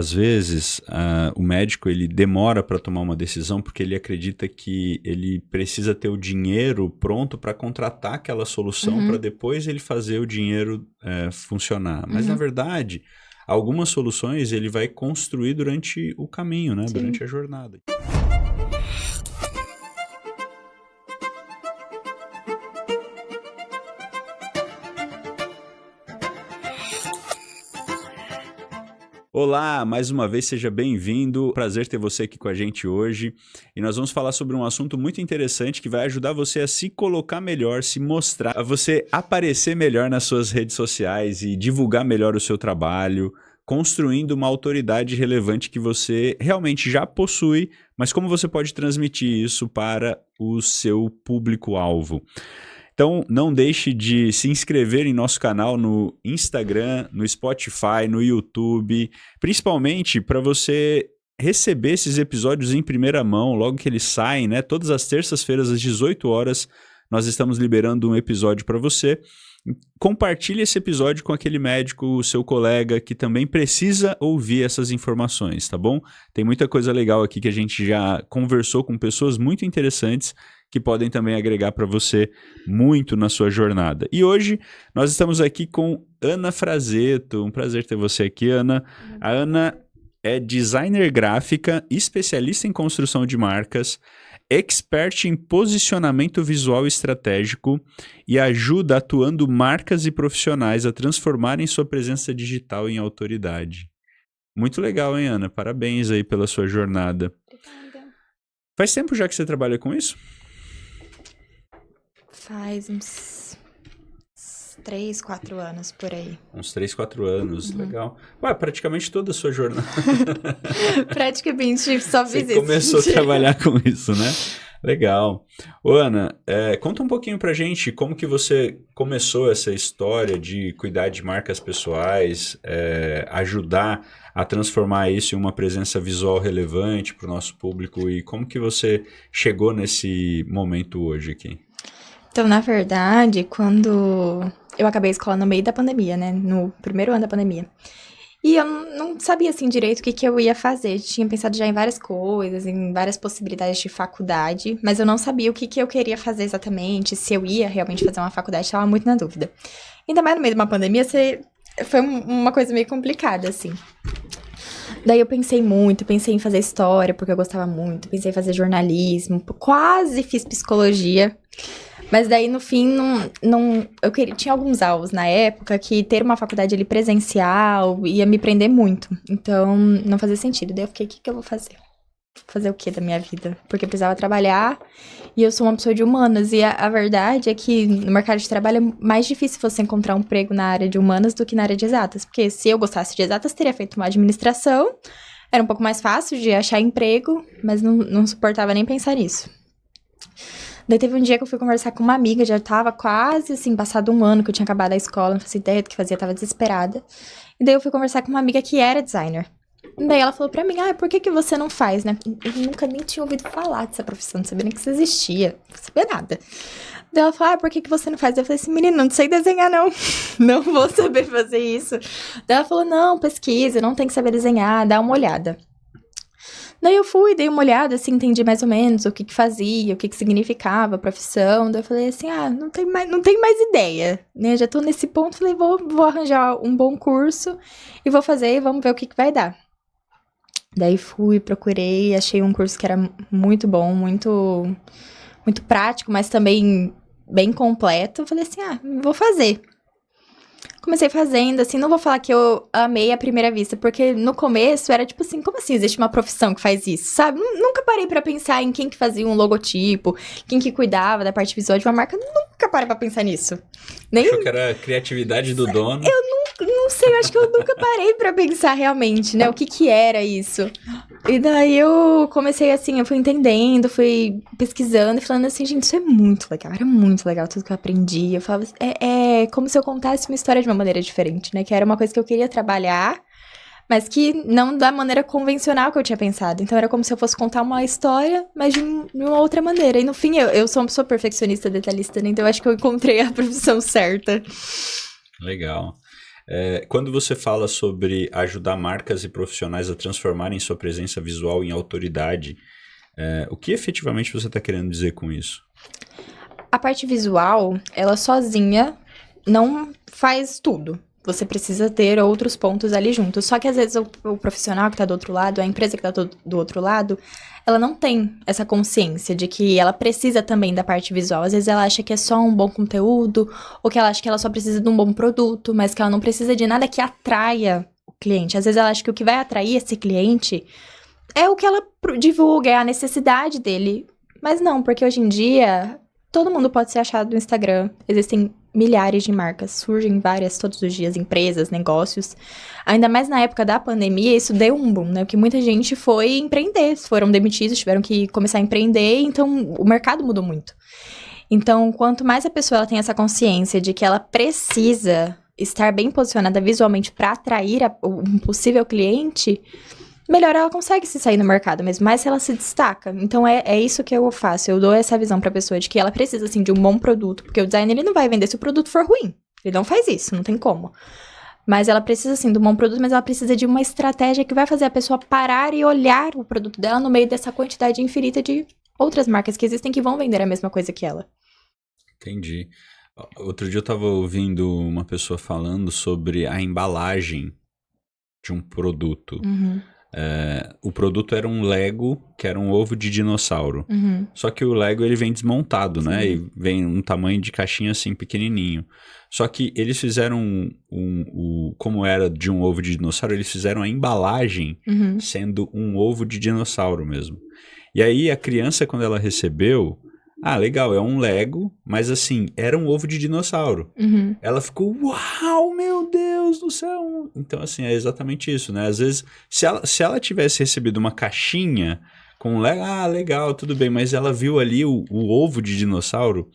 Às vezes, o médico ele demora para tomar uma decisão porque ele acredita que ele precisa ter o dinheiro pronto para contratar aquela solução para depois ele fazer o dinheiro funcionar. Mas, na verdade, algumas soluções ele vai construir durante o caminho, né? Durante a jornada. Olá, mais uma vez seja bem-vindo. Prazer ter você aqui com a gente hoje. E nós vamos falar sobre um assunto muito interessante que vai ajudar você a se colocar melhor, se mostrar, a você aparecer melhor nas suas redes sociais e divulgar melhor o seu trabalho, construindo uma autoridade relevante que você realmente já possui, mas como você pode transmitir isso para o seu público-alvo. Então, não deixe de se inscrever em nosso canal no Instagram, no Spotify, no YouTube, principalmente para você receber esses episódios em primeira mão, logo que eles saem, né? Todas as terças-feiras, às 18 horas, nós estamos liberando um episódio para você. Compartilhe esse episódio com aquele médico, o seu colega, que também precisa ouvir essas informações, tá bom? Tem muita coisa legal aqui que a gente já conversou com pessoas muito interessantes que podem também agregar para você muito na sua jornada. E hoje nós estamos aqui com Ana Frazeto. Um prazer ter você aqui, Ana. A Ana é designer gráfica, especialista em construção de marcas, expert em posicionamento visual estratégico e ajuda atuando marcas e profissionais a transformarem sua presença digital em autoridade. Muito legal, hein, Ana? Parabéns aí pela sua jornada. Obrigada. Faz tempo já que você trabalha com isso? Faz uns 3, 4 anos por aí. Uns 3, 4 anos, legal. Ué, praticamente toda a sua jornada. Praticamente só fiz Você isso. começou a trabalhar com isso, né? Legal. Ô, Ana, conta um pouquinho pra gente como que você começou essa história de cuidar de marcas pessoais, ajudar a transformar isso em uma presença visual relevante para o nosso público e como que você chegou nesse momento hoje aqui? Então, na verdade, quando eu acabei a escola no meio da pandemia, né? No primeiro ano da pandemia. E eu não sabia, assim, direito o que eu ia fazer. Tinha pensado já em várias coisas, em várias possibilidades de faculdade, mas eu não sabia o que eu queria fazer exatamente, se eu ia realmente fazer uma faculdade, estava muito na dúvida. Ainda mais no meio de uma pandemia, foi uma coisa meio complicada, assim. Daí eu pensei em fazer história, porque eu gostava muito, pensei em fazer jornalismo, quase fiz psicologia. Mas daí, no fim, tinha alguns alvos na época que ter uma faculdade ali presencial ia me prender muito. Então, não fazia sentido. Daí eu fiquei, o que eu vou fazer? Fazer o que da minha vida? Porque eu precisava trabalhar e eu sou uma pessoa de humanas. E a verdade é que no mercado de trabalho é mais difícil você encontrar um emprego na área de humanas do que na área de exatas. Porque se eu gostasse de exatas, teria feito uma administração. Era um pouco mais fácil de achar emprego, mas não suportava nem pensar nisso. Daí teve um dia que eu fui conversar com uma amiga, já tava quase, assim, passado um ano que eu tinha acabado a escola, não fazia ideia do que fazia, tava desesperada. E daí eu fui conversar com uma amiga que era designer. E daí ela falou pra mim, por que você não faz, né? Eu nunca nem tinha ouvido falar dessa profissão, não sabia nem que isso existia, não sabia nada. Daí ela falou, por que você não faz? Eu falei assim, menina, não sei desenhar, não. Não vou saber fazer isso. Daí ela falou, não, pesquisa, não tem que saber desenhar, dá uma olhada. Daí eu fui, dei uma olhada, assim, entendi mais ou menos o que fazia, o que significava a profissão. Daí eu falei assim, não tem mais ideia, né? Já tô nesse ponto, falei, vou arranjar um bom curso e vou fazer e vamos ver o que vai dar. Daí fui, procurei, achei um curso que era muito bom, muito, muito prático, mas também bem completo. Eu falei assim, vou fazer. Comecei fazendo, assim, não vou falar que eu amei à primeira vista, porque no começo era tipo assim, como assim existe uma profissão que faz isso, sabe? Nunca parei pra pensar em quem que fazia um logotipo, quem que cuidava da parte visual de uma marca, nunca parei pra pensar nisso. Achou que era a criatividade do dono? Eu não sei, eu acho que eu nunca parei pra pensar realmente, né, o que era isso. E daí eu comecei assim, eu fui entendendo, fui pesquisando e falando assim, gente, isso é muito legal, era muito legal tudo que eu aprendi. Eu falava, é como se eu contasse uma história de uma maneira diferente, né, que era uma coisa que eu queria trabalhar, mas que não da maneira convencional que eu tinha pensado. Então era como se eu fosse contar uma história, mas de uma outra maneira. E no fim, eu sou uma pessoa perfeccionista, detalhista, né, então eu acho que eu encontrei a profissão certa. Legal. Quando você fala sobre ajudar marcas e profissionais a transformarem sua presença visual em autoridade, o que efetivamente você está querendo dizer com isso? A parte visual, ela sozinha não faz tudo. Você precisa ter outros pontos ali juntos. Só que às vezes o profissional que está do outro lado, a empresa que está do outro lado, ela não tem essa consciência de que ela precisa também da parte visual. Às vezes ela acha que é só um bom conteúdo, ou que ela acha que ela só precisa de um bom produto, mas que ela não precisa de nada que atraia o cliente. Às vezes ela acha que o que vai atrair esse cliente é o que ela divulga, é a necessidade dele. Mas não, porque hoje em dia, todo mundo pode ser achado no Instagram. Existem milhares de marcas, surgem várias todos os dias, empresas, negócios. Ainda mais na época da pandemia, isso deu um boom, né? Porque muita gente foi empreender, foram demitidos, tiveram que começar a empreender, então o mercado mudou muito. Então, quanto mais a pessoa ela tem essa consciência de que ela precisa estar bem posicionada visualmente para atrair um possível cliente, melhor ela consegue se sair no mercado, mas mais se ela se destaca. Então, é isso que eu faço. Eu dou essa visão pra pessoa de que ela precisa, assim, de um bom produto. Porque o design, ele não vai vender se o produto for ruim. Ele não faz isso, não tem como. Mas ela precisa, assim, de um bom produto, mas ela precisa de uma estratégia que vai fazer a pessoa parar e olhar o produto dela no meio dessa quantidade infinita de outras marcas que existem que vão vender a mesma coisa que ela. Entendi. Outro dia eu tava ouvindo uma pessoa falando sobre a embalagem de um produto. Uhum. O produto era um Lego, que era um ovo de dinossauro. Uhum. Só que o Lego, ele vem desmontado, né? Sim. E vem um tamanho de caixinha assim, pequenininho. Só que eles fizeram como era de um ovo de dinossauro, eles fizeram a embalagem Uhum. sendo um ovo de dinossauro mesmo. E aí a criança, quando ela recebeu, legal, é um Lego, mas assim, era um ovo de dinossauro. Uhum. Ela ficou, uau, meu Deus do céu. Então, assim, é exatamente isso, né? Às vezes, se ela tivesse recebido uma caixinha com Lego, legal, tudo bem, mas ela viu ali o ovo de dinossauro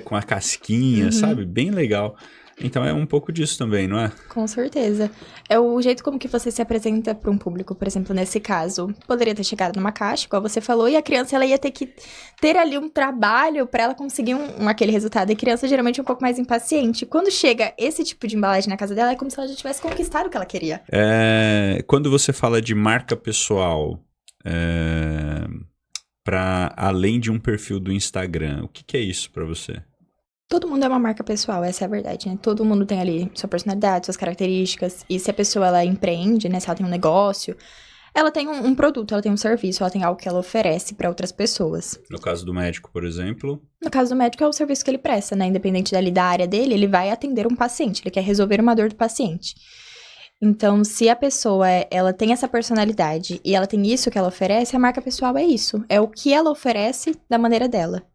com a casquinha, Uhum. sabe? Bem legal. Então, é um pouco disso também, não é? Com certeza. É o jeito como que você se apresenta para um público, por exemplo, nesse caso. Poderia ter chegado numa caixa, igual você falou, e a criança ela ia ter que ter ali um trabalho para ela conseguir aquele resultado. E a criança geralmente é um pouco mais impaciente. Quando chega esse tipo de embalagem na casa dela, é como se ela já tivesse conquistado o que ela queria. Quando você fala de marca pessoal, para além de um perfil do Instagram, o que é isso para você? Todo mundo é uma marca pessoal, essa é a verdade, né? Todo mundo tem ali sua personalidade, suas características. E se a pessoa, ela empreende, né? Se ela tem um negócio, ela tem um produto, ela tem um serviço, ela tem algo que ela oferece para outras pessoas. No caso do médico, por exemplo? No caso do médico, é o serviço que ele presta, né? Independente da área dele, ele vai atender um paciente, ele quer resolver uma dor do paciente. Então, se a pessoa, ela tem essa personalidade e ela tem isso que ela oferece, a marca pessoal é isso. É o que ela oferece da maneira dela.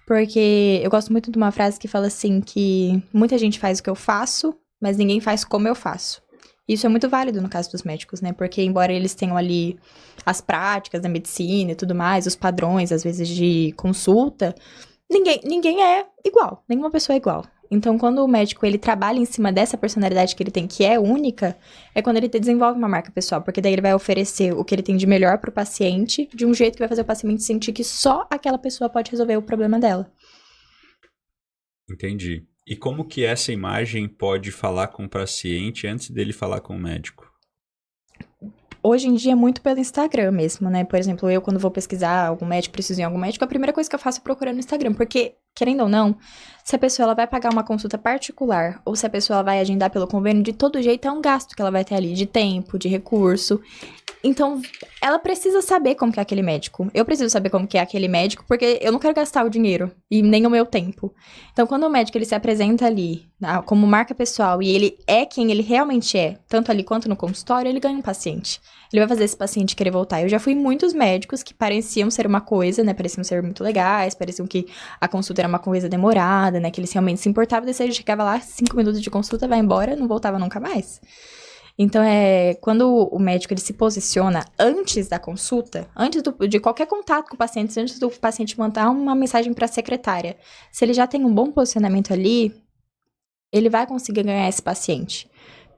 Porque eu gosto muito de uma frase que fala assim, que muita gente faz o que eu faço, mas ninguém faz como eu faço. Isso é muito válido no caso dos médicos, né? Porque embora eles tenham ali as práticas da medicina e tudo mais, os padrões, às vezes, de consulta, ninguém é igual, nenhuma pessoa é igual. Então, quando o médico, ele trabalha em cima dessa personalidade que ele tem, que é única, é quando ele desenvolve uma marca pessoal, porque daí ele vai oferecer o que ele tem de melhor pro paciente, de um jeito que vai fazer o paciente sentir que só aquela pessoa pode resolver o problema dela. Entendi. E como que essa imagem pode falar com o paciente antes dele falar com o médico? Hoje em dia é muito pelo Instagram mesmo, né? Por exemplo, eu quando vou pesquisar algum médico, preciso ir em algum médico, a primeira coisa que eu faço é procurar no Instagram, porque, querendo ou não, se a pessoa ela vai pagar uma consulta particular, ou se a pessoa ela vai agendar pelo convênio, de todo jeito é um gasto que ela vai ter ali, de tempo, de recurso. Então, ela precisa saber como que é aquele médico. Eu preciso saber como que é aquele médico, porque eu não quero gastar o dinheiro e nem o meu tempo. Então, quando o médico ele se apresenta ali como marca pessoal e ele é quem ele realmente é, tanto ali quanto no consultório, ele ganha um paciente. Ele vai fazer esse paciente querer voltar. Eu já fui em muitos médicos que pareciam ser uma coisa, né? Pareciam ser muito legais, pareciam que a consulta era uma coisa demorada, né? Que eles realmente se importavam, daí você chegava lá, 5 minutos de consulta, vai embora, não voltava nunca mais. Então, quando o médico ele se posiciona antes da consulta, antes de qualquer contato com o paciente, antes do paciente mandar uma mensagem para a secretária, se ele já tem um bom posicionamento ali, ele vai conseguir ganhar esse paciente.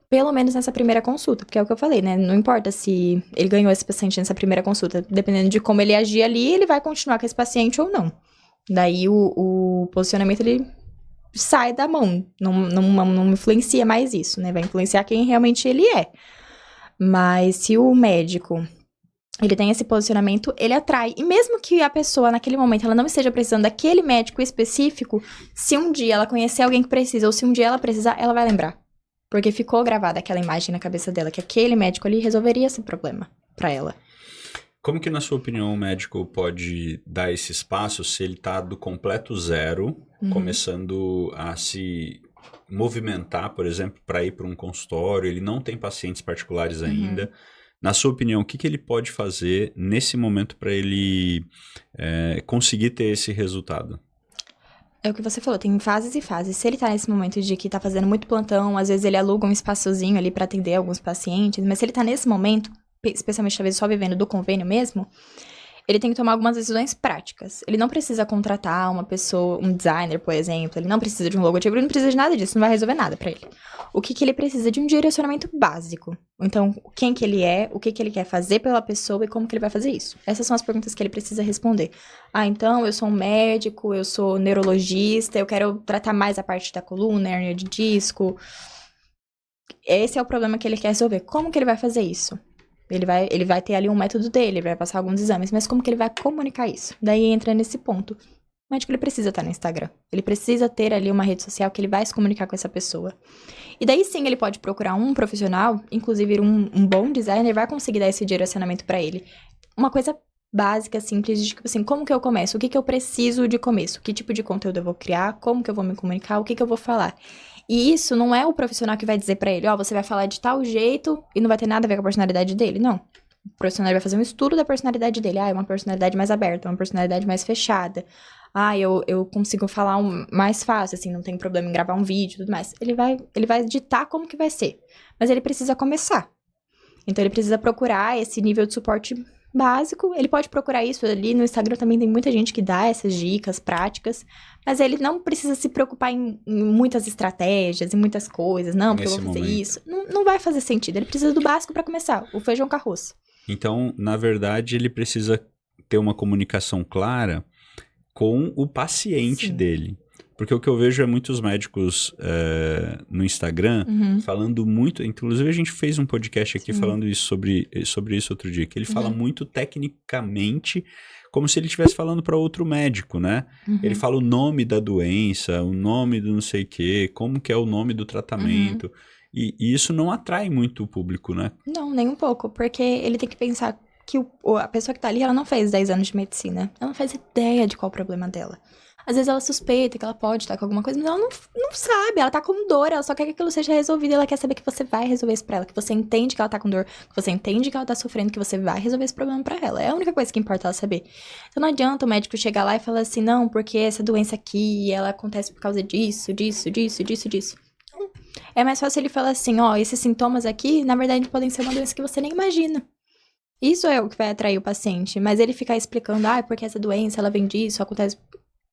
Pelo menos nessa primeira consulta, porque é o que eu falei, né? Não importa se ele ganhou esse paciente nessa primeira consulta, dependendo de como ele agir ali, ele vai continuar com esse paciente ou não. Daí, o posicionamento, ele sai da mão. Não influencia mais isso, né? Vai influenciar quem realmente ele é. Mas se o médico, ele tem esse posicionamento, ele atrai. E mesmo que a pessoa, naquele momento, ela não esteja precisando daquele médico específico, se um dia ela conhecer alguém que precisa, ou se um dia ela precisar, ela vai lembrar. Porque ficou gravada aquela imagem na cabeça dela, que aquele médico ali resolveria esse problema pra ela. Como que, na sua opinião, o médico pode dar esse espaço se ele tá do completo zero, começando a se movimentar, por exemplo, para ir para um consultório, ele não tem pacientes particulares ainda. Na sua opinião, o que ele pode fazer nesse momento para ele conseguir ter esse resultado? É o que você falou, tem fases e fases. Se ele tá nesse momento de que tá fazendo muito plantão, às vezes ele aluga um espaçozinho ali pra atender alguns pacientes, mas se ele tá nesse momento, especialmente talvez só vivendo do convênio mesmo, ele tem que tomar algumas decisões práticas. Ele não precisa contratar uma pessoa, um designer, por exemplo, ele não precisa de um logotipo, ele não precisa de nada disso, não vai resolver nada pra ele. O que ele precisa de um direcionamento básico. Então, quem que ele é, o que ele quer fazer pela pessoa e como que ele vai fazer isso. Essas são as perguntas que ele precisa responder. Ah, então, eu sou um médico, eu sou neurologista, eu quero tratar mais a parte da coluna, hérnia de disco. Esse é o problema que ele quer resolver. Como que ele vai fazer isso? Ele vai ter ali um método dele, ele vai passar alguns exames, mas como que ele vai comunicar isso? Daí entra nesse ponto. O médico, ele precisa estar no Instagram. Ele precisa ter ali uma rede social que ele vai se comunicar com essa pessoa. E daí sim, ele pode procurar um profissional, inclusive um bom designer, vai conseguir dar esse direcionamento pra ele. Uma coisa básica, simples, de tipo assim, como que eu começo? O que eu preciso de começo? Que tipo de conteúdo eu vou criar? Como que eu vou me comunicar? O que eu vou falar? E isso não é o profissional que vai dizer pra ele, você vai falar de tal jeito e não vai ter nada a ver com a personalidade dele, não. O profissional vai fazer um estudo da personalidade dele. É uma personalidade mais aberta, uma personalidade mais fechada. Eu consigo falar mais fácil, assim, não tem problema em gravar um vídeo e tudo mais. Ele vai ditar como que vai ser. Mas ele precisa começar. Então, ele precisa procurar esse nível de suporte básico. Ele pode procurar isso ali. No Instagram também tem muita gente que dá essas dicas práticas. Mas ele não precisa se preocupar em muitas estratégias, em muitas coisas. Não, porque eu vou fazer isso. Não vai fazer sentido. Ele precisa do básico para começar. O feijão com arroz. Então, na verdade, ele precisa ter uma comunicação clara com o paciente dele. Porque o que eu vejo é muitos médicos no Instagram falando muito... Inclusive, a gente fez um podcast aqui falando isso sobre isso outro dia. Que ele fala muito tecnicamente, como se ele estivesse falando para outro médico, né? Ele fala o nome da doença, o nome do não sei o quê, como que é o nome do tratamento... E isso não atrai muito o público, né? Não, nem um pouco, porque ele tem que pensar que a pessoa que tá ali, ela não fez 10 anos de medicina. Ela não faz ideia de qual é o problema dela. Às vezes ela suspeita que ela pode estar com alguma coisa, mas ela não sabe, ela tá com dor, ela só quer que aquilo seja resolvido, ela quer saber que você vai resolver isso pra ela, que você entende que ela tá com dor, que você entende que ela tá sofrendo, que você vai resolver esse problema pra ela. É a única coisa que importa ela saber. Então não adianta o médico chegar lá e falar assim, não, porque essa doença aqui, ela acontece por causa disso. É mais fácil ele falar assim, esses sintomas aqui, na verdade, podem ser uma doença que você nem imagina. Isso é o que vai atrair o paciente. Mas ele ficar explicando, porque essa doença, ela vem disso, acontece...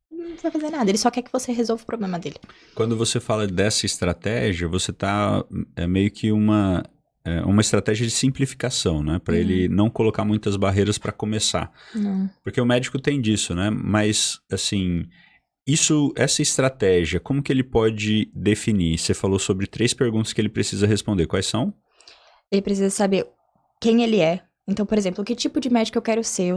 Não vai fazer nada, ele só quer que você resolva o problema dele. Quando você fala dessa estratégia, você tá meio que uma estratégia de simplificação, né? Para ele não colocar muitas barreiras para começar. Porque o médico tem disso, né? Mas, assim... Essa estratégia, como que ele pode definir? Você falou sobre 3 perguntas que ele precisa responder. Quais são? Ele precisa saber quem ele é. Então, por exemplo, que tipo de médico eu quero ser?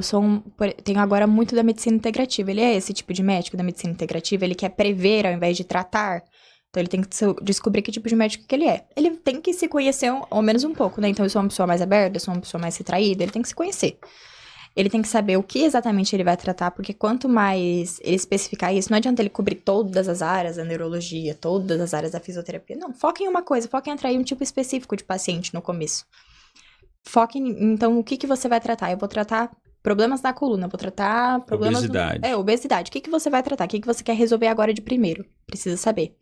Tenho agora muito da medicina integrativa. Ele é esse tipo de médico da medicina integrativa? Ele quer prever ao invés de tratar? Então, ele tem que descobrir que tipo de médico que ele é. Ele tem que se conhecer ao menos um pouco, né? Então, eu sou uma pessoa mais aberta, eu sou uma pessoa mais retraída. Ele tem que se conhecer. Ele tem que saber o que exatamente ele vai tratar, porque quanto mais ele especificar isso, não adianta ele cobrir todas as áreas da neurologia, todas as áreas da fisioterapia. Não, foca em uma coisa, foca em atrair um tipo específico de paciente no começo. Foque em, então, o que você vai tratar? Eu vou tratar problemas da coluna, vou tratar problemas... Obesidade. Obesidade. O que você vai tratar? O que você quer resolver agora de primeiro? Precisa saber.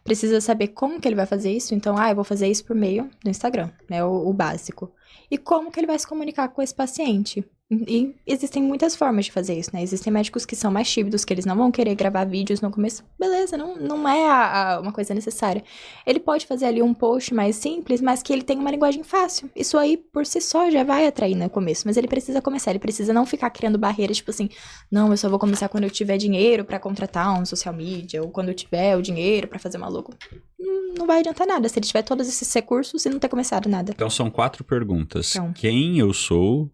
Precisa saber como que ele vai fazer isso. Então, eu vou fazer isso por meio do Instagram, né? O básico. e como que ele vai se comunicar com esse paciente. E existem muitas formas de fazer isso, né? Existem médicos que são mais tímidos, que eles não vão querer gravar vídeos no começo. Beleza, não é uma coisa necessária. Ele pode fazer ali um post mais simples, mas que ele tenha uma linguagem fácil. Isso aí, por si só, já vai atrair no começo. Mas ele precisa começar, ele precisa não ficar criando barreiras, tipo assim, não, eu só vou começar quando eu tiver dinheiro pra contratar um social media, ou quando eu tiver o dinheiro pra fazer uma logo. Não vai adiantar nada se ele tiver todos esses recursos e não ter começado nada. Então são 4 perguntas. Então. Quem eu sou,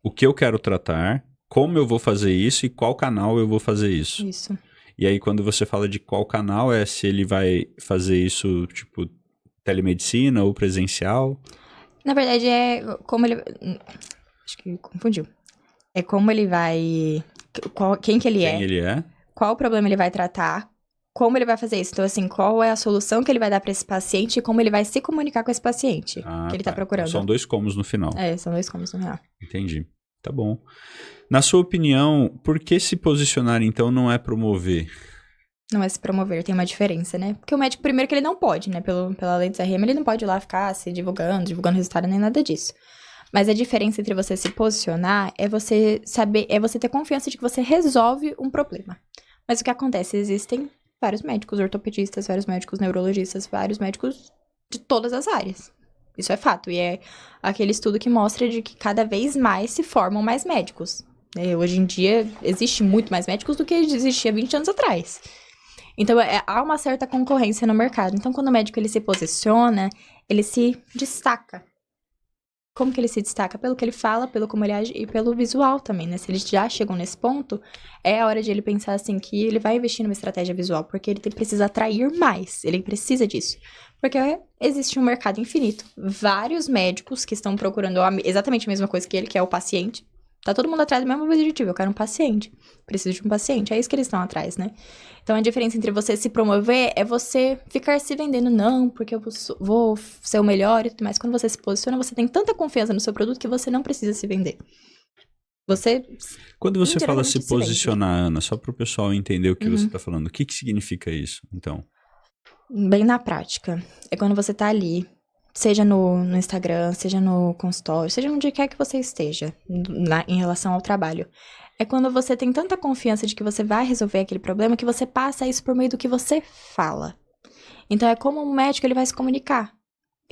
o que eu quero tratar, como eu vou fazer isso e qual canal eu vou fazer isso. Isso. E aí quando você fala de qual canal, é se ele vai fazer isso, tipo, telemedicina ou presencial? Na verdade, é como ele... Acho que confundiu. É como ele vai... Quem que ele é. Quem ele é. Qual o problema ele vai tratar. Como ele vai fazer isso. Então, assim, qual é a solução que ele vai dar pra esse paciente e como ele vai se comunicar com esse paciente que ele tá procurando. Então, são 2 comos no final. São 2 comos no final. Entendi. Tá bom. Na sua opinião, por que se posicionar, então, não é promover? Não é se promover, tem uma diferença, né? Porque o médico, primeiro que ele não pode, né? Pela lei do CRM, ele não pode ir lá ficar se divulgando resultado, nem nada disso. Mas a diferença entre você se posicionar é você saber, é você ter confiança de que você resolve um problema. Mas o que acontece? Existem vários médicos ortopedistas, vários médicos neurologistas, vários médicos de todas as áreas. Isso é fato. E é aquele estudo que mostra de que cada vez mais se formam mais médicos. Hoje em dia, existe muito mais médicos do que existia 20 anos atrás. Então, há uma certa concorrência no mercado. Então, quando o médico ele se posiciona, ele se destaca. Como que ele se destaca? Pelo que ele fala, pelo como ele age e pelo visual também, né? Se eles já chegam nesse ponto, é a hora de ele pensar assim que ele vai investir numa estratégia visual, porque ele precisa atrair mais, ele precisa disso. Porque existe um mercado infinito. Vários médicos que estão procurando exatamente a mesma coisa que ele, que é o paciente. Tá todo mundo atrás do mesmo objetivo, eu quero um paciente. Preciso de um paciente, é isso que eles estão atrás, né? Então, a diferença entre você se promover é você ficar se vendendo, não, porque eu vou ser o melhor e tudo mais. Quando você se posiciona, você tem tanta confiança no seu produto que você não precisa se vender. Quando você fala se posicionar, Ana, só para o pessoal entender o que você está falando, o que significa isso, então? Bem na prática. É quando você tá ali, seja no Instagram, seja no consultório, seja onde quer que você esteja, em relação ao trabalho. É quando você tem tanta confiança de que você vai resolver aquele problema que você passa isso por meio do que você fala. Então, é como um médico ele vai se comunicar.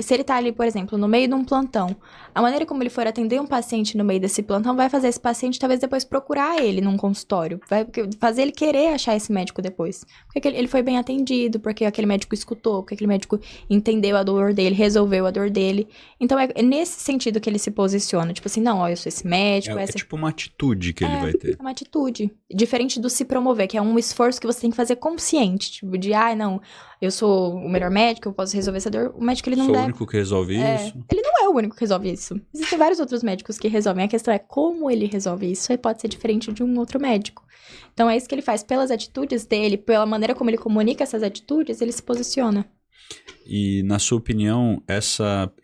Se ele tá ali, por exemplo, no meio de um plantão, a maneira como ele for atender um paciente no meio desse plantão vai fazer esse paciente talvez depois procurar ele num consultório, vai fazer ele querer achar esse médico depois. Porque ele foi bem atendido, porque aquele médico escutou, porque aquele médico entendeu a dor dele, resolveu a dor dele. Então é nesse sentido que ele se posiciona, tipo assim, não, ó, eu sou esse médico. É tipo uma atitude que ele vai ter. É uma atitude. Diferente do se promover, que é um esforço que você tem que fazer consciente, tipo de, não, eu sou o melhor médico, eu posso resolver essa dor. O médico, ele não Sou deve... o único que resolve isso? Ele não é o único que resolve isso. Existem vários outros médicos que resolvem. A questão é como ele resolve isso. Aí pode ser diferente de um outro médico. Então, é isso que ele faz. Pelas atitudes dele, pela maneira como ele comunica essas atitudes, ele se posiciona. E, na sua opinião,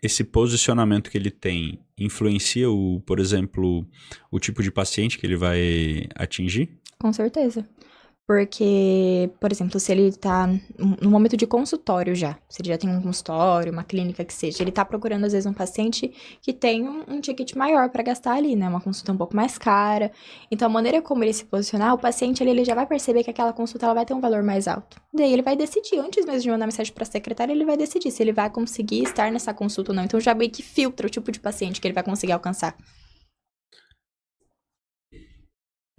esse posicionamento que ele tem influencia, por exemplo, o tipo de paciente que ele vai atingir? Com certeza. Porque, por exemplo, se ele tá no momento de consultório já, se ele já tem um consultório, uma clínica que seja, ele tá procurando, às vezes, um paciente que tem um ticket maior pra gastar ali, né? Uma consulta um pouco mais cara. Então, a maneira como ele se posicionar, o paciente ali, ele já vai perceber que aquela consulta ela vai ter um valor mais alto. Daí, ele vai decidir, antes mesmo de mandar mensagem pra secretária, ele vai decidir se ele vai conseguir estar nessa consulta ou não. Então, já meio que filtra o tipo de paciente que ele vai conseguir alcançar.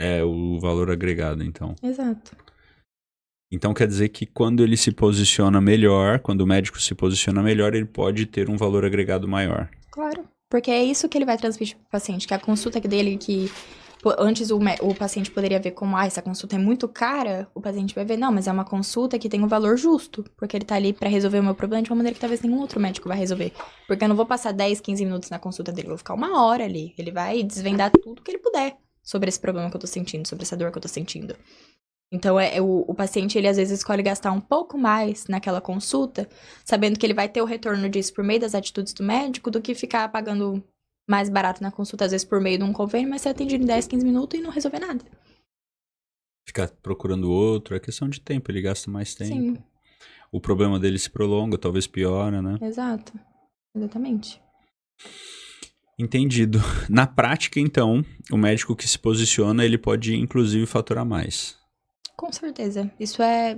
É o valor agregado, então. Exato. Então quer dizer que quando ele se posiciona melhor, quando o médico se posiciona melhor, ele pode ter um valor agregado maior. Claro. Porque é isso que ele vai transmitir pro paciente, que a consulta dele, que antes o paciente poderia ver como, essa consulta é muito cara, o paciente vai ver, não, mas é uma consulta que tem um valor justo, porque ele tá ali pra resolver o meu problema de uma maneira que talvez nenhum outro médico vai resolver. Porque eu não vou passar 10, 15 minutos na consulta dele, eu vou ficar 1 hora ali. Ele vai desvendar tudo que ele puder sobre esse problema que eu tô sentindo, sobre essa dor que eu tô sentindo. Então, o paciente, ele às vezes escolhe gastar um pouco mais naquela consulta, sabendo que ele vai ter o retorno disso por meio das atitudes do médico, do que ficar pagando mais barato na consulta, às vezes por meio de um convênio, mas ser atendido em 10, 15 minutos e não resolver nada. Ficar procurando outro, é questão de tempo, ele gasta mais tempo. Sim. O problema dele se prolonga, talvez piora, né? Exato. Exatamente. Entendido. Na prática, então, o médico que se posiciona, ele pode, inclusive, faturar mais. Com certeza. Isso é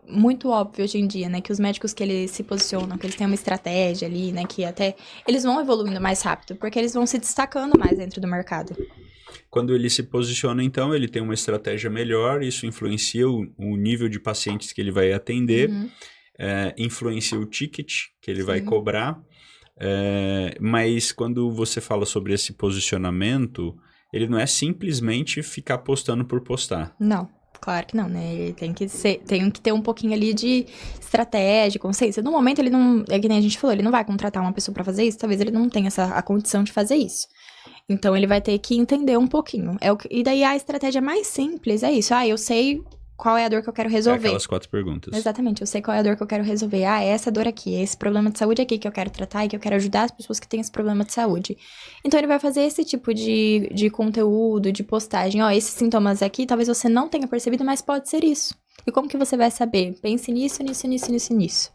muito óbvio hoje em dia, né? Que os médicos que eles se posicionam, que eles têm uma estratégia ali, né? Que até eles vão evoluindo mais rápido, porque eles vão se destacando mais dentro do mercado. Quando ele se posiciona, então, ele tem uma estratégia melhor, isso influencia o nível de pacientes que ele vai atender, influencia o ticket que ele vai cobrar, mas quando você fala sobre esse posicionamento, ele não é simplesmente ficar postando por postar. Não, claro que não, né? Ele tem que ter um pouquinho ali de estratégia, consciência. No momento ele não, é que nem a gente falou, ele não vai contratar uma pessoa pra fazer isso, talvez ele não tenha a condição de fazer isso. Então ele vai ter que entender um pouquinho. E daí a estratégia mais simples é isso. Eu sei qual é a dor que eu quero resolver. Aquelas 4 perguntas. Exatamente, eu sei qual é a dor que eu quero resolver. É essa dor aqui, é esse problema de saúde aqui que eu quero tratar e que eu quero ajudar as pessoas que têm esse problema de saúde. Então ele vai fazer esse tipo de conteúdo, de postagem. Esses sintomas aqui, talvez você não tenha percebido, mas pode ser isso. E como que você vai saber? Pense nisso, nisso, nisso, nisso, nisso.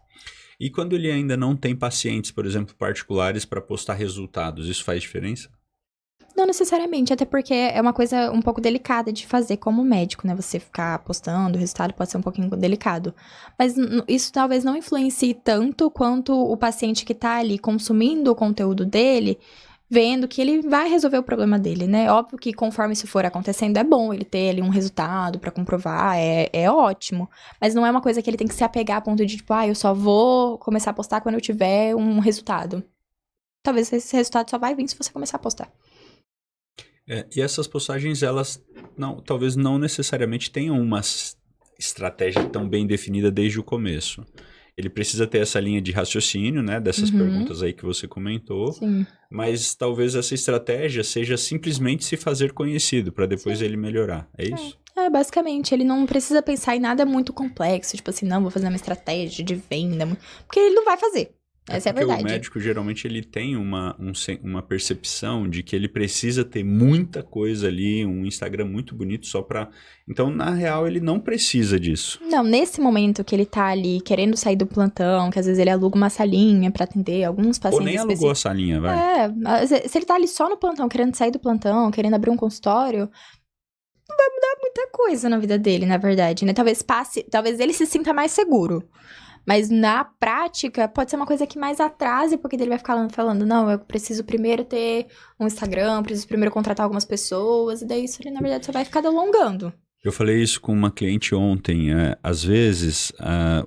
E quando ele ainda não tem pacientes, por exemplo, particulares para postar resultados, isso faz diferença? Não necessariamente, até porque é uma coisa um pouco delicada de fazer como médico, né? Você ficar postando, o resultado pode ser um pouquinho delicado. Mas isso talvez não influencie tanto quanto o paciente que tá ali consumindo o conteúdo dele, vendo que ele vai resolver o problema dele, né? Óbvio que conforme isso for acontecendo, é bom ele ter ali um resultado pra comprovar, é ótimo. Mas não é uma coisa que ele tem que se apegar a ponto de, tipo, eu só vou começar a postar quando eu tiver um resultado. Talvez esse resultado só vai vir se você começar a postar. E essas postagens, elas talvez não necessariamente tenham uma estratégia tão bem definida desde o começo. Ele precisa ter essa linha de raciocínio, né, dessas perguntas aí que você comentou, Sim. Mas talvez essa estratégia seja simplesmente se fazer conhecido, para depois ele melhorar, é isso? Basicamente, ele não precisa pensar em nada muito complexo, tipo assim, não, vou fazer uma estratégia de venda, porque ele não vai fazer. Essa é a verdade. Porque o médico, geralmente, ele tem uma percepção de que ele precisa ter muita coisa ali, um Instagram muito bonito só pra... Então, na real, ele não precisa disso. Não, nesse momento que ele tá ali querendo sair do plantão, que às vezes ele aluga uma salinha pra atender alguns pacientes. Ou nem alugou a salinha, vai. Se ele tá ali só no plantão, querendo sair do plantão, querendo abrir um consultório, não vai mudar muita coisa na vida dele, na verdade, né? Talvez ele se sinta mais seguro. Mas na prática, pode ser uma coisa que mais atrase, porque ele vai ficar falando, não, eu preciso primeiro ter um Instagram, preciso primeiro contratar algumas pessoas, e daí isso, na verdade, só vai ficar alongando. Eu falei isso com uma cliente ontem. Às vezes,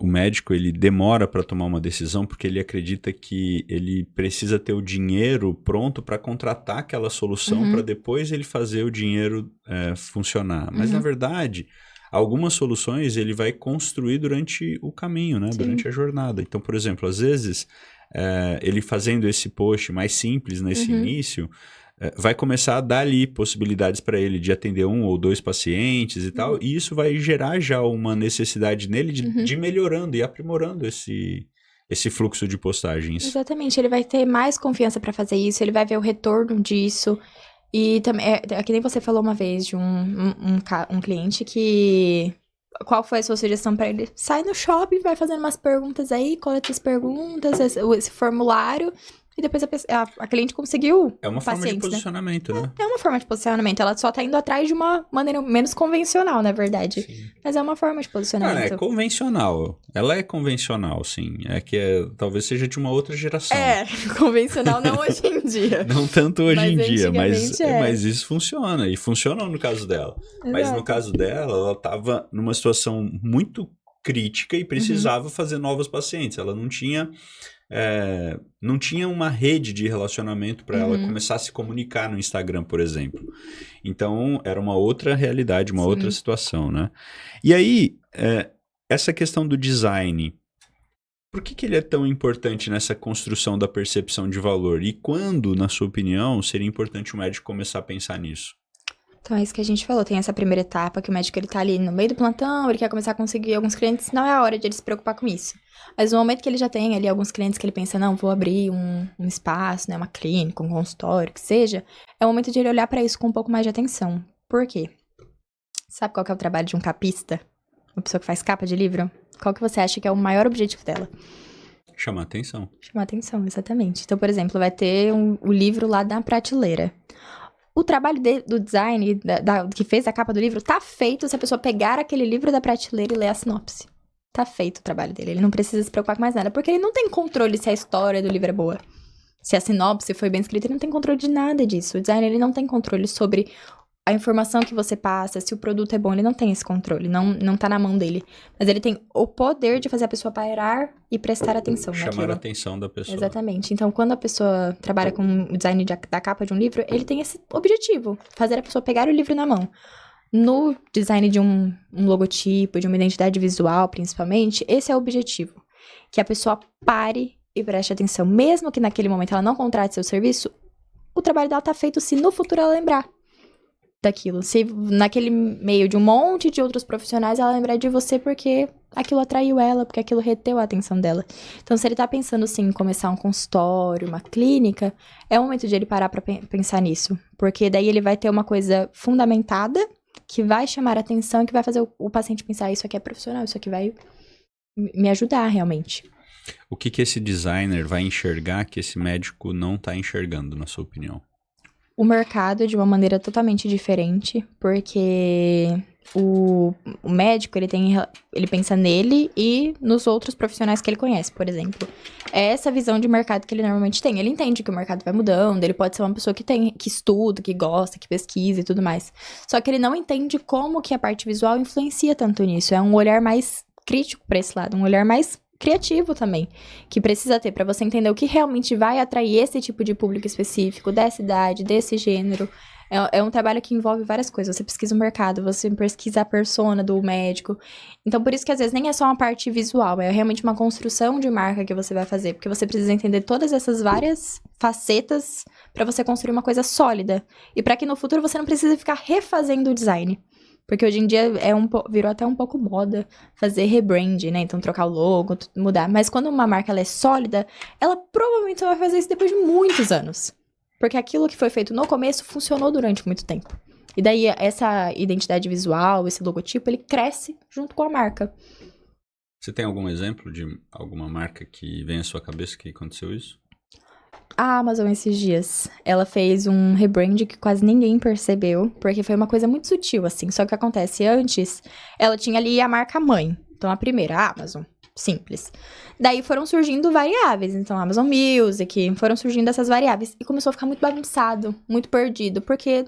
o médico ele demora para tomar uma decisão porque ele acredita que ele precisa ter o dinheiro pronto para contratar aquela solução para depois ele fazer o dinheiro funcionar. Mas, na verdade... Algumas soluções ele vai construir durante o caminho, né? Durante a jornada. Então, por exemplo, às vezes, ele fazendo esse post mais simples nesse início, vai começar a dar ali possibilidades para ele de atender 1 ou 2 pacientes e tal, e isso vai gerar já uma necessidade nele de melhorando e aprimorando esse fluxo de postagens. Exatamente, ele vai ter mais confiança para fazer isso, ele vai ver o retorno disso. E também, é que nem você falou uma vez de um cliente que... Qual foi a sua sugestão pra ele? Sai no shopping, vai fazendo umas perguntas aí, coleta as perguntas, esse formulário... E depois a cliente conseguiu. É uma forma de posicionamento, né? É uma forma de posicionamento. Ela só tá indo atrás de uma maneira menos convencional, na verdade. Sim. Mas é uma forma de posicionamento. É convencional. Ela é convencional, sim. É que talvez seja de uma outra geração. Convencional não hoje em dia. Não tanto hoje em dia, mas isso funciona. E funciona no caso dela. Exato. Mas no caso dela, ela tava numa situação muito crítica e precisava fazer novos pacientes. Ela não tinha uma rede de relacionamento para ela começar a se comunicar no Instagram, por exemplo. Então, era uma outra realidade, uma outra situação, né? E aí, essa questão do design, por que ele é tão importante nessa construção da percepção de valor? E quando, na sua opinião, seria importante o médico começar a pensar nisso? Então, é isso que a gente falou. Tem essa primeira etapa que o médico ele tá ali no meio do plantão, ele quer começar a conseguir alguns clientes, não é a hora de ele se preocupar com isso. Mas no momento que ele já tem ali alguns clientes que ele pensa, não, vou abrir um espaço, né, uma clínica, um consultório, que seja, é o momento de ele olhar pra isso com um pouco mais de atenção. Por quê? Sabe qual que é o trabalho de um capista? Uma pessoa que faz capa de livro? Qual que você acha que é o maior objetivo dela? Chamar atenção. Chamar atenção, exatamente. Então, por exemplo, vai ter o livro lá na prateleira. O trabalho do design, que fez a capa do livro, tá feito se a pessoa pegar aquele livro da prateleira e ler a sinopse. Tá feito o trabalho dele. Ele não precisa se preocupar com mais nada, porque ele não tem controle se a história do livro é boa. Se a sinopse foi bem escrita, ele não tem controle de nada disso. O design, ele não tem controle sobre a informação que você passa, se o produto é bom, ele não tem esse controle, não tá na mão dele. Mas ele tem o poder de fazer a pessoa parar e prestar atenção naquilo. Chamar a atenção da pessoa. Exatamente. Então, quando a pessoa trabalha com o design da capa de um livro, ele tem esse objetivo, fazer a pessoa pegar o livro na mão. No design de um logotipo, de uma identidade visual, principalmente, esse é o objetivo. Que a pessoa pare e preste atenção. Mesmo que naquele momento ela não contrate seu serviço, o trabalho dela tá feito se no futuro ela lembrar daquilo. Se naquele meio de um monte de outros profissionais ela lembrar de você porque aquilo atraiu ela, porque aquilo reteu a atenção dela. Então, se ele tá pensando, assim, em começar um consultório, uma clínica, é o momento de ele parar pra pensar nisso. Porque daí ele vai ter uma coisa fundamentada que vai chamar a atenção e que vai fazer o paciente pensar, isso aqui é profissional, isso aqui vai me ajudar realmente. O que esse designer vai enxergar que esse médico não tá enxergando, na sua opinião? O mercado de uma maneira totalmente diferente, porque o médico, ele pensa nele e nos outros profissionais que ele conhece, por exemplo. É essa visão de mercado que ele normalmente tem. Ele entende que o mercado vai mudando, ele pode ser uma pessoa que estuda, que gosta, que pesquisa e tudo mais. Só que ele não entende como que a parte visual influencia tanto nisso. É um olhar mais crítico para esse lado, um olhar mais criativo também, que precisa ter para você entender o que realmente vai atrair esse tipo de público específico, dessa idade, desse gênero. É um trabalho que envolve várias coisas. Você pesquisa o mercado, você pesquisa a persona do médico. Então, por isso que às vezes nem é só uma parte visual, é realmente uma construção de marca que você vai fazer, porque você precisa entender todas essas várias facetas para você construir uma coisa sólida. E para que no futuro você não precise ficar refazendo o design. Porque hoje em dia virou até um pouco moda fazer rebrand, né? Então, trocar o logo, mudar. Mas quando uma marca ela é sólida, ela provavelmente só vai fazer isso depois de muitos anos. Porque aquilo que foi feito no começo funcionou durante muito tempo. E daí, essa identidade visual, esse logotipo, ele cresce junto com a marca. Você tem algum exemplo de alguma marca que vem à sua cabeça que aconteceu isso? A Amazon, esses dias, ela fez um rebrand que quase ninguém percebeu, porque foi uma coisa muito sutil, assim. Só que o que acontece antes, ela tinha ali a marca mãe. Então, a primeira, a Amazon, simples. Daí foram surgindo variáveis, então, Amazon Music, foram surgindo essas variáveis. E começou a ficar muito bagunçado, muito perdido, porque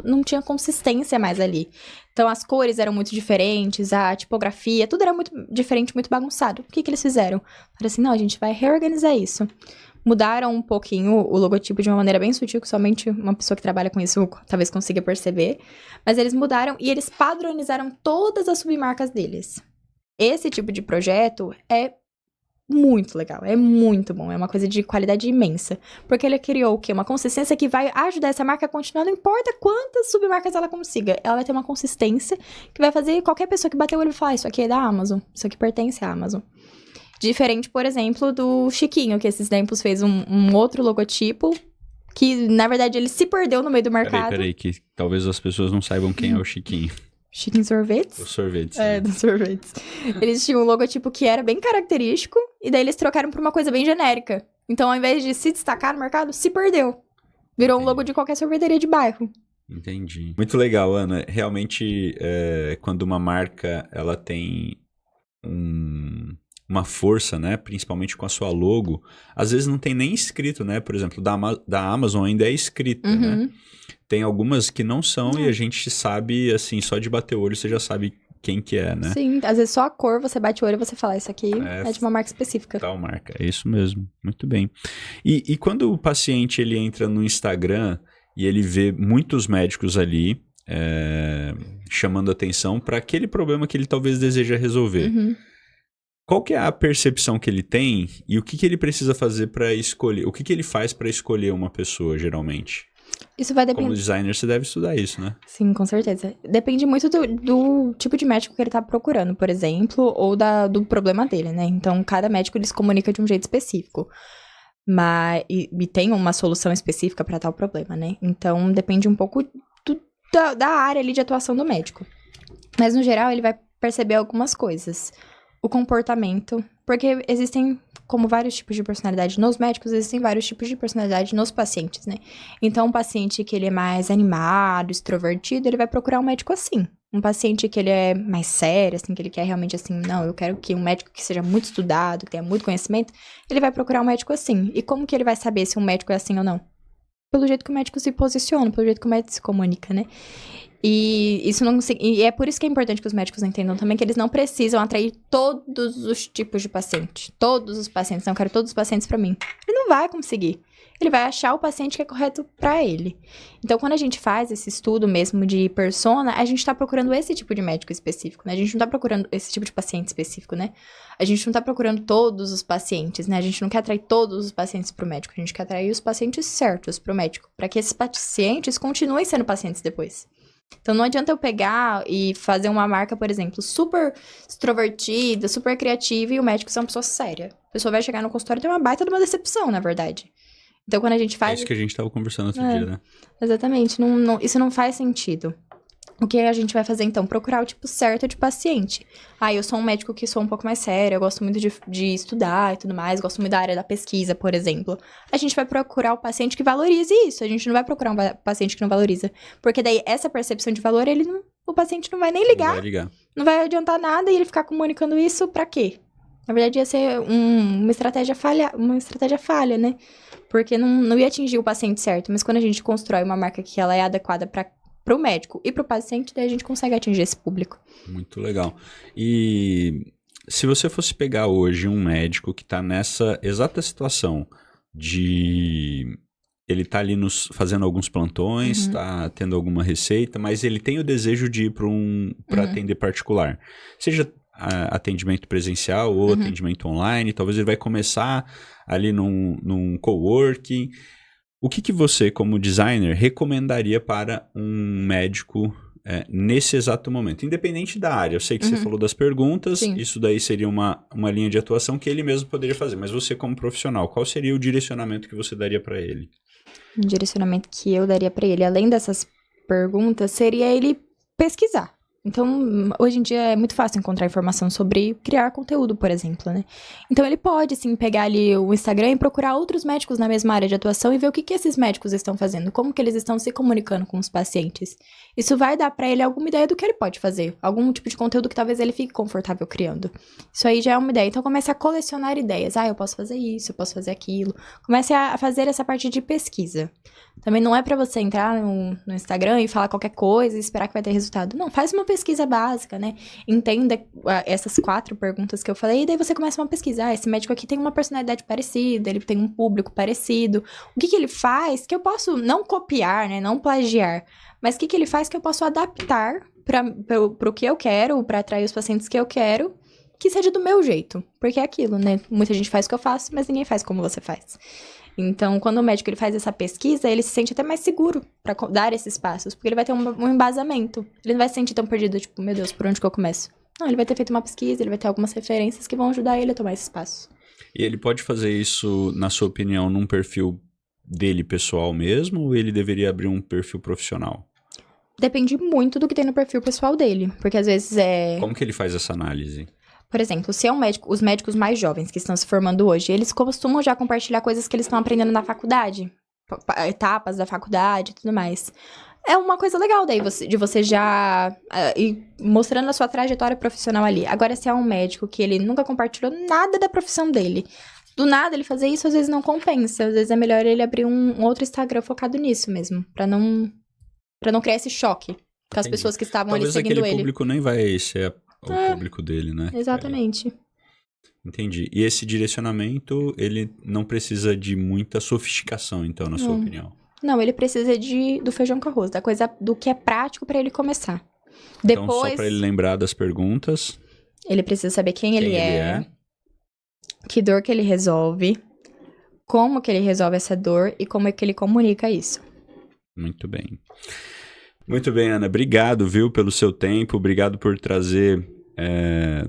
não tinha consistência mais ali. Então, as cores eram muito diferentes, a tipografia, tudo era muito diferente, muito bagunçado. O que eles fizeram? Falaram assim, não, a gente vai reorganizar isso. Mudaram um pouquinho o logotipo de uma maneira bem sutil, que somente uma pessoa que trabalha com isso talvez consiga perceber. Mas eles mudaram e eles padronizaram todas as submarcas deles. Esse tipo de projeto é muito legal, é muito bom, é uma coisa de qualidade imensa. Porque ele criou o quê? Uma consistência que vai ajudar essa marca a continuar, não importa quantas submarcas ela consiga. Ela vai ter uma consistência que vai fazer qualquer pessoa que bater o olho e falar, isso aqui é da Amazon, isso aqui pertence à Amazon. Diferente, por exemplo, do Chiquinho, que esses tempos fez um outro logotipo, que, na verdade, ele se perdeu no meio do mercado. Peraí, que talvez as pessoas não saibam quem é o Chiquinho. Chiquinho Sorvetes? Os sorvetes. É, dos sorvetes. Eles tinham um logotipo que era bem característico, e daí eles trocaram por uma coisa bem genérica. Então, ao invés de se destacar no mercado, se perdeu. Virou um logo de qualquer sorveteria de bairro. Entendi. Muito legal, Ana. Realmente, quando uma marca ela tem uma força, né, principalmente com a sua logo, às vezes não tem nem escrito, né, por exemplo, da Amazon ainda é escrita, né, tem algumas que não são e a gente sabe, assim, só de bater o olho você já sabe quem que é, né. Sim, às vezes só a cor, você bate o olho e você fala, isso aqui é de uma marca específica. Tal marca, é isso mesmo, muito bem. E quando o paciente ele entra no Instagram e ele vê muitos médicos ali, chamando atenção para aquele problema que ele talvez deseja resolver, qual que é a percepção que ele tem e o que ele precisa fazer para escolher? O que ele faz para escolher uma pessoa, geralmente? Isso vai depender. Como designer, você deve estudar isso, né? Sim, com certeza. Depende muito do tipo de médico que ele tá procurando, por exemplo, ou do problema dele, né? Então, cada médico ele se comunica de um jeito específico. E tem uma solução específica para tal problema, né? Então, depende um pouco da área ali de atuação do médico. Mas, no geral, ele vai perceber algumas coisas. O comportamento Porque existem, como vários tipos de personalidade nos médicos, existem vários tipos de personalidade nos pacientes, né? Então, um paciente que ele é mais animado, extrovertido, ele vai procurar um médico assim. Um paciente que ele é mais sério, assim, que ele quer realmente assim, não, eu quero que um médico que seja muito estudado, que tenha muito conhecimento, ele vai procurar um médico assim. E como que ele vai saber se um médico é assim ou não? Pelo jeito que o médico se posiciona, pelo jeito que o médico se comunica, né? E isso não, e é por isso que é importante que os médicos entendam também que eles não precisam atrair todos os tipos de paciente. Todos os pacientes, não, eu quero todos os pacientes pra mim. Ele não vai conseguir. Ele vai achar o paciente que é correto pra ele. Então, quando a gente faz esse estudo mesmo de persona, a gente tá procurando esse tipo de médico específico, né? A gente não tá procurando esse tipo de paciente específico, né? A gente não tá procurando todos os pacientes, né? A gente não quer atrair todos os pacientes pro médico. A gente quer atrair os pacientes certos pro médico, pra que esses pacientes continuem sendo pacientes depois. Então, não adianta eu pegar e fazer uma marca, por exemplo, super extrovertida, super criativa, e o médico ser uma pessoa séria. A pessoa vai chegar no consultório e ter uma baita de uma decepção, na verdade. Então, quando a gente faz... É isso que a gente tava conversando outro dia, né? Exatamente. Isso não faz sentido. O que a gente vai fazer, então? Procurar o tipo certo de paciente. Eu sou um médico que sou um pouco mais sério, eu gosto muito de estudar e tudo mais, gosto muito da área da pesquisa, por exemplo. A gente vai procurar o paciente que valorize isso, a gente não vai procurar um paciente que não valoriza. Porque daí, essa percepção de valor, o paciente não vai nem ligar. Não vai adiantar nada e ele ficar comunicando isso pra quê? Na verdade, ia ser uma estratégia falha, né? Porque não ia atingir o paciente certo. Mas quando a gente constrói uma marca que ela é adequada para o médico e para o paciente, daí a gente consegue atingir esse público. Muito legal. E se você fosse pegar hoje um médico que está nessa exata situação de... Ele tá ali fazendo alguns plantões, tá tendo alguma receita, mas ele tem o desejo de ir para atender particular. Seja atendimento presencial ou atendimento online, talvez ele vai começar ali num coworking. O que você, como designer, recomendaria para um médico nesse exato momento? Independente da área. Eu sei que você falou das perguntas, sim. Isso daí seria uma linha de atuação que ele mesmo poderia fazer, mas você como profissional, qual seria o direcionamento que você daria para ele? O direcionamento que eu daria para ele, além dessas perguntas, seria ele pesquisar. Então, hoje em dia é muito fácil encontrar informação sobre criar conteúdo, por exemplo, né? Então, ele pode, sim, pegar ali o Instagram e procurar outros médicos na mesma área de atuação e ver o que esses médicos estão fazendo, como que eles estão se comunicando com os pacientes. Isso vai dar pra ele alguma ideia do que ele pode fazer, algum tipo de conteúdo que talvez ele fique confortável criando. Isso aí já é uma ideia. Então, comece a colecionar ideias. Eu posso fazer isso, eu posso fazer aquilo. Comece a fazer essa parte de pesquisa. Também não é pra você entrar no Instagram e falar qualquer coisa e esperar que vai ter resultado. Não, faz uma pesquisa básica, né? Entenda essas 4 perguntas que eu falei e daí você começa uma pesquisa. Esse médico aqui tem uma personalidade parecida, ele tem um público parecido. O que ele faz que eu posso não copiar, né? Não plagiar. Mas o que ele faz que eu posso adaptar pro que eu quero, pra atrair os pacientes que eu quero, que seja do meu jeito. Porque é aquilo, né? Muita gente faz o que eu faço, mas ninguém faz como você faz. Então, quando o médico ele faz essa pesquisa, ele se sente até mais seguro para dar esses passos, porque ele vai ter um embasamento. Ele não vai se sentir tão perdido, tipo, meu Deus, por onde que eu começo? Não, ele vai ter feito uma pesquisa, ele vai ter algumas referências que vão ajudar ele a tomar esses passos. E ele pode fazer isso, na sua opinião, num perfil dele pessoal mesmo, ou ele deveria abrir um perfil profissional? Depende muito do que tem no perfil pessoal dele, porque às vezes é... Como que ele faz essa análise? Por exemplo, se é um médico, os médicos mais jovens que estão se formando hoje, eles costumam já compartilhar coisas que eles estão aprendendo na faculdade, etapas da faculdade e tudo mais. É uma coisa legal daí de você já ir mostrando a sua trajetória profissional ali. Agora, se é um médico que ele nunca compartilhou nada da profissão dele, do nada ele fazer isso às vezes não compensa. Às vezes é melhor ele abrir um outro Instagram focado nisso mesmo, pra não criar esse choque com as pessoas que estavam ali seguindo ele. Talvez aquele público nem vai ser o público dele, né? Exatamente. Entendi. E esse direcionamento, ele não precisa de muita sofisticação, então, na sua opinião? Não, ele precisa do feijão com arroz, do que é prático para ele começar. Então, só para ele lembrar das perguntas. Ele precisa saber quem ele é, que dor que ele resolve, como que ele resolve essa dor e como é que ele comunica isso. Muito bem. Muito bem, Ana. Obrigado, viu, pelo seu tempo. Obrigado por trazer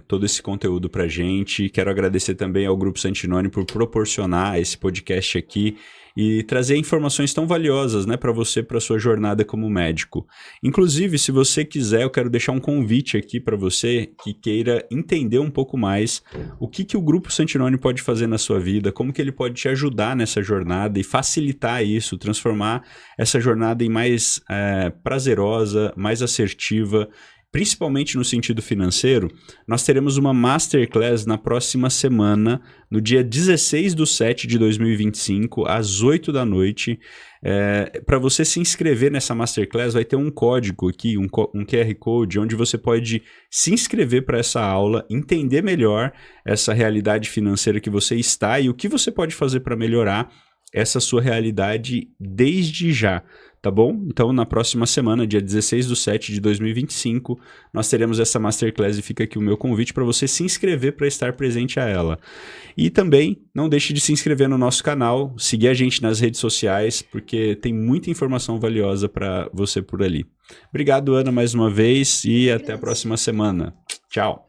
todo esse conteúdo pra gente. Quero agradecer também ao Grupo Santinoni por proporcionar esse podcast aqui e trazer informações tão valiosas, né, para você, para sua jornada como médico. Inclusive, se você quiser, eu quero deixar um convite aqui para você que queira entender um pouco mais o que o Grupo Santinoni pode fazer na sua vida, como que ele pode te ajudar nessa jornada e facilitar isso, transformar essa jornada em mais prazerosa, mais assertiva, principalmente no sentido financeiro. Nós teremos uma Masterclass na próxima semana, no dia 16/7 de 2025, às 8 da noite. Para você se inscrever nessa Masterclass, vai ter um código aqui, um QR Code, onde você pode se inscrever para essa aula, entender melhor essa realidade financeira que você está e o que você pode fazer para melhorar essa sua realidade desde já, tá bom? Então, na próxima semana, dia 16/7 de 2025, nós teremos essa Masterclass e fica aqui o meu convite para você se inscrever para estar presente a ela. E também, não deixe de se inscrever no nosso canal, seguir a gente nas redes sociais, porque tem muita informação valiosa para você por ali. Obrigado, Ana, mais uma vez, e até a próxima semana. Tchau!